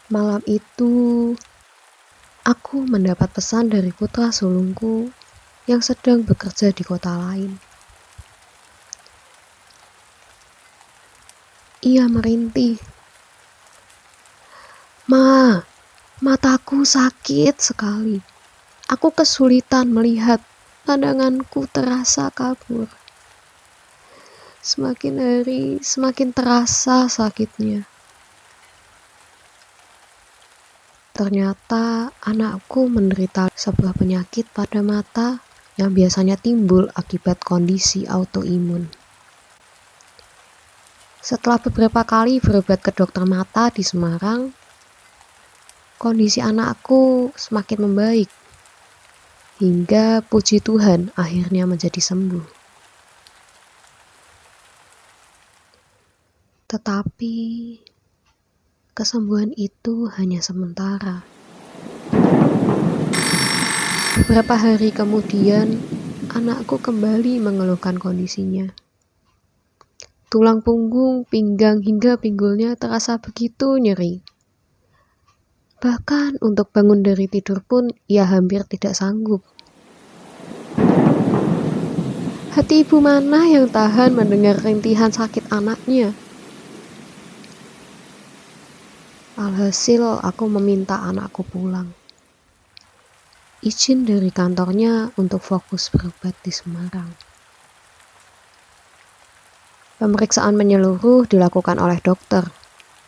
Malam itu, aku mendapat pesan dari putra sulungku yang sedang bekerja di kota lain. Ia merintih, "Ma, mataku sakit sekali. Aku kesulitan melihat, pandanganku terasa kabur. Semakin hari, semakin terasa sakitnya." Ternyata anakku menderita sebuah penyakit pada mata yang biasanya timbul akibat kondisi autoimun. Setelah beberapa kali berobat ke dokter mata di Semarang, kondisi anakku semakin membaik. Hingga puji Tuhan akhirnya menjadi sembuh. Tetapi kesembuhan itu hanya sementara. Beberapa hari kemudian, anakku kembali mengeluhkan kondisinya. Tulang punggung, pinggang, hingga pinggulnya terasa begitu nyeri. Bahkan untuk bangun dari tidur pun ia hampir tidak sanggup. Hati ibu mana yang tahan mendengar rintihan sakit anaknya? Alhasil aku meminta anakku pulang. Izin dari kantornya untuk fokus berobat di Semarang. Pemeriksaan menyeluruh dilakukan oleh dokter,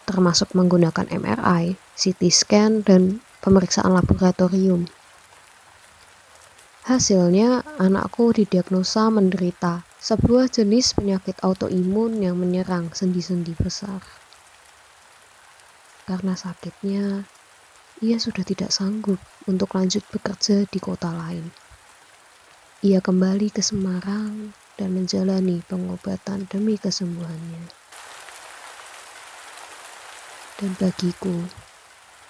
termasuk menggunakan MRI, CT scan, dan pemeriksaan laboratorium. Hasilnya, anakku didiagnosa menderita sebuah jenis penyakit autoimun yang menyerang sendi-sendi besar. Karena sakitnya, ia sudah tidak sanggup untuk lanjut bekerja di kota lain. Ia kembali ke Semarang dan menjalani pengobatan demi kesembuhannya. Dan bagiku,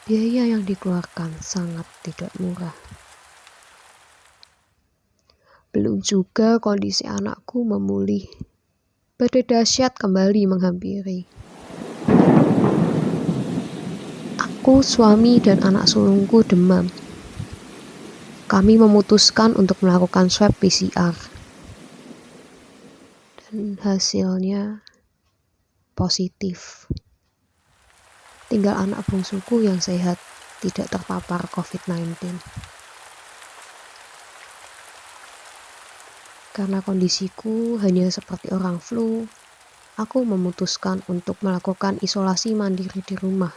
biaya yang dikeluarkan sangat tidak murah. Belum juga kondisi anakku memulih. Badai dahsyat kembali menghampiri. Aku, suami, dan anak sulungku demam. Kami memutuskan untuk melakukan swab PCR. Dan hasilnya positif. Tinggal anak bungsuku yang sehat, tidak terpapar COVID-19. Karena kondisiku hanya seperti orang flu, aku memutuskan untuk melakukan isolasi mandiri di rumah.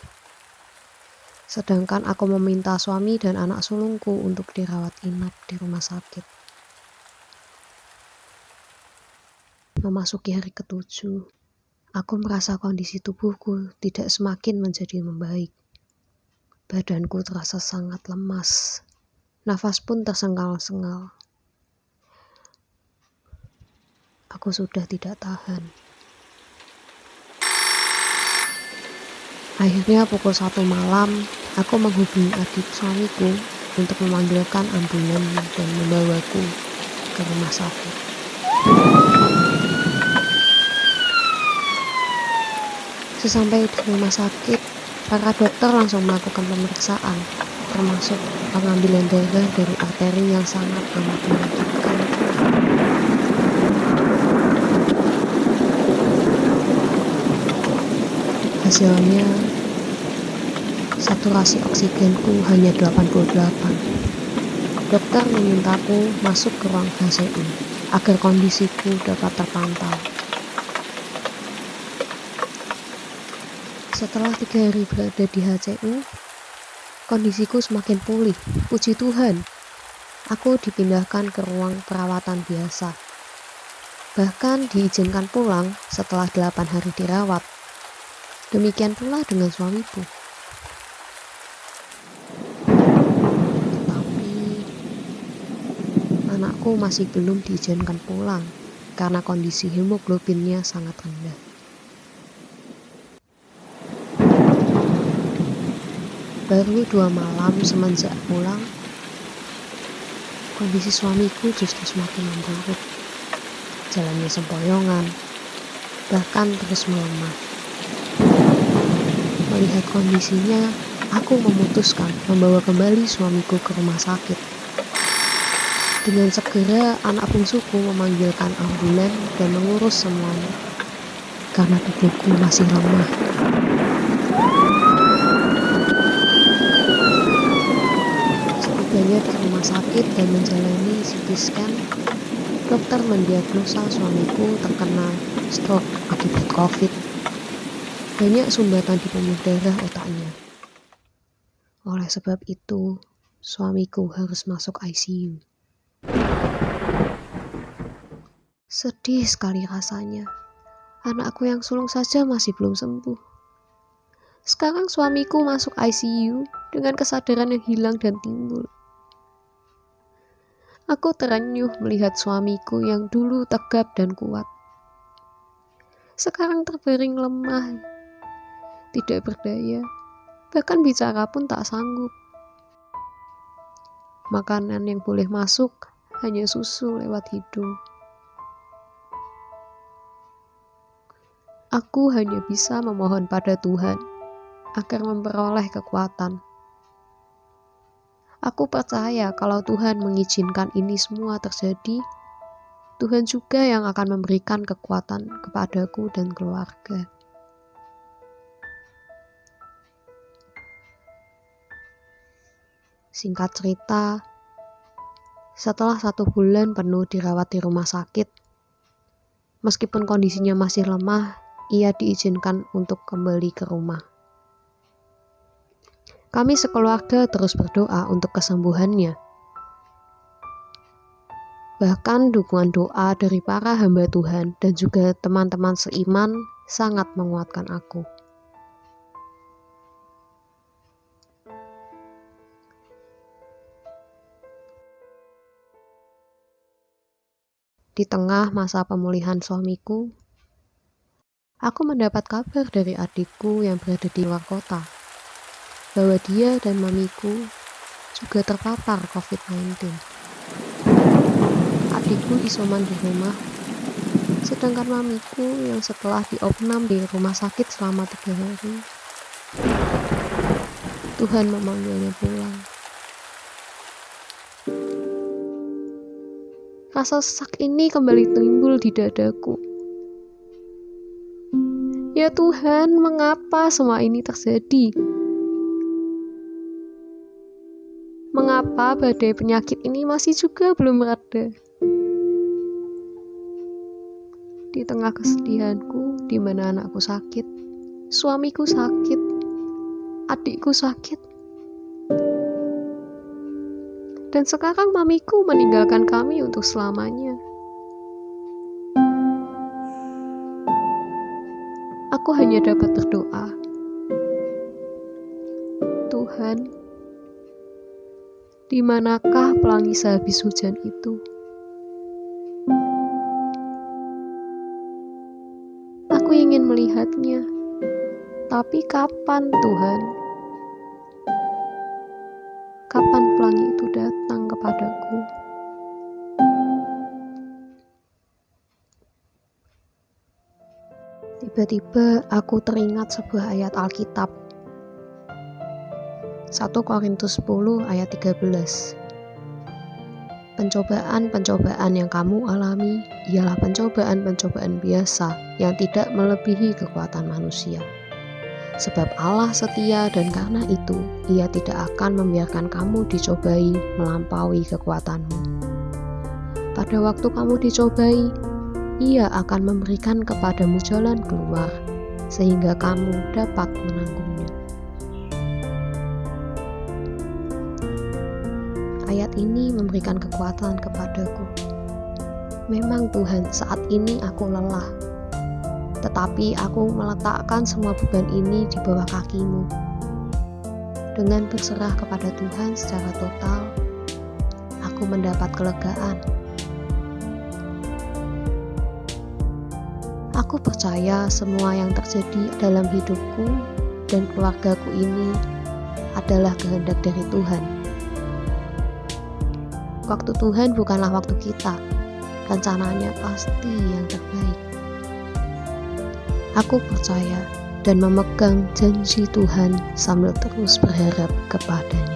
Sedangkan aku meminta suami dan anak sulungku untuk dirawat inap di rumah sakit. Memasuki hari ke-7, aku merasa kondisi tubuhku tidak semakin menjadi membaik. Badanku terasa sangat lemas. Nafas pun tersengal-sengal. Aku sudah tidak tahan. Akhirnya pukul 1 malam, aku menghubungi adik suamiku untuk memanggilkan ambulan dan membawaku ke rumah sakit. Sesampai di rumah sakit, para dokter langsung melakukan pemeriksaan, termasuk pengambilan darah dari arteri yang sangat amat menyakitkan. Hasilnya, saturasi oksigenku hanya 88. Dokter memintaku masuk ke ruang HCU agar kondisiku dapat terpantau. Setelah 3 hari berada di HCU, kondisiku semakin pulih. Puji Tuhan, aku dipindahkan ke ruang perawatan biasa. Bahkan diizinkan pulang setelah 8 hari dirawat. Demikian pula dengan suamiku. Tetapi anakku masih belum diizinkan pulang karena kondisi hemoglobinnya sangat rendah. Baru 2 malam semenjak pulang, kondisi suamiku justru semakin memburuk. Jalannya sempoyongan, bahkan terus melemah. Melihat kondisinya, aku memutuskan membawa kembali suamiku ke rumah sakit. Dengan segera anak bungsuku memanggilkan ambulan dan mengurus semuanya, karena tubuhku masih lemah. Setibanya di rumah sakit dan menjalani CT scan, dokter mendiagnosa suamiku terkena stroke akibat COVID. Banyak sumbatan di pembuluh darah otaknya. Oleh sebab itu, suamiku harus masuk ICU. Sedih sekali rasanya. Anakku yang sulung saja masih belum sembuh. Sekarang suamiku masuk ICU dengan kesadaran yang hilang dan timbul. Aku terenyuh melihat suamiku yang dulu tegap dan kuat. Sekarang terbaring lemah, tidak berdaya, bahkan bicara pun tak sanggup. Makanan yang boleh masuk hanya susu lewat hidung. Aku hanya bisa memohon pada Tuhan agar memperoleh kekuatan. Aku percaya kalau Tuhan mengizinkan ini semua terjadi, Tuhan juga yang akan memberikan kekuatan kepadaku dan keluarga. Singkat cerita, setelah 1 bulan penuh dirawat di rumah sakit, meskipun kondisinya masih lemah, ia diizinkan untuk kembali ke rumah. Kami sekeluarga terus berdoa untuk kesembuhannya. Bahkan dukungan doa dari para hamba Tuhan dan juga teman-teman seiman sangat menguatkan aku. Di tengah masa pemulihan suamiku, aku mendapat kabar dari adikku yang berada di luar kota, bahwa dia dan mamiku juga terpapar COVID-19. Adikku isoman di rumah, sedangkan mamiku yang setelah diopnam di rumah sakit selama 3 hari, Tuhan memanggilnya pulang. Rasa sesak ini kembali timbul di dadaku. Ya Tuhan, mengapa semua ini terjadi? Mengapa badai penyakit ini masih juga belum mereda? Di tengah kesedihanku, di mana anakku sakit, suamiku sakit, adikku sakit, dan sekarang mamiku meninggalkan kami untuk selamanya. Aku hanya dapat berdoa, Tuhan, di manakah pelangi sehabis hujan itu? Aku ingin melihatnya, tapi kapan Tuhan? Kapan pelangi itu datang kepadaku? Tiba-tiba aku teringat sebuah ayat Alkitab. 1 Korintus 10 ayat 13. Pencobaan-pencobaan yang kamu alami ialah pencobaan-pencobaan biasa yang tidak melebihi kekuatan manusia. Sebab Allah setia dan karena itu Ia tidak akan membiarkan kamu dicobai melampaui kekuatanmu. Pada waktu kamu dicobai, Ia akan memberikan kepadamu jalan keluar, sehingga kamu dapat menanggungnya. Ayat ini memberikan kekuatan kepadaku. Memang Tuhan, saat ini aku lelah, tetapi aku meletakkan semua beban ini di bawah kaki-Mu. Dengan berserah kepada Tuhan secara total, aku mendapat kelegaan. Aku percaya semua yang terjadi dalam hidupku dan keluargaku ini adalah kehendak dari Tuhan. Waktu Tuhan bukanlah waktu kita, rencananya pasti yang terbaik. Aku percaya dan memegang janji Tuhan sambil terus berharap kepadanya.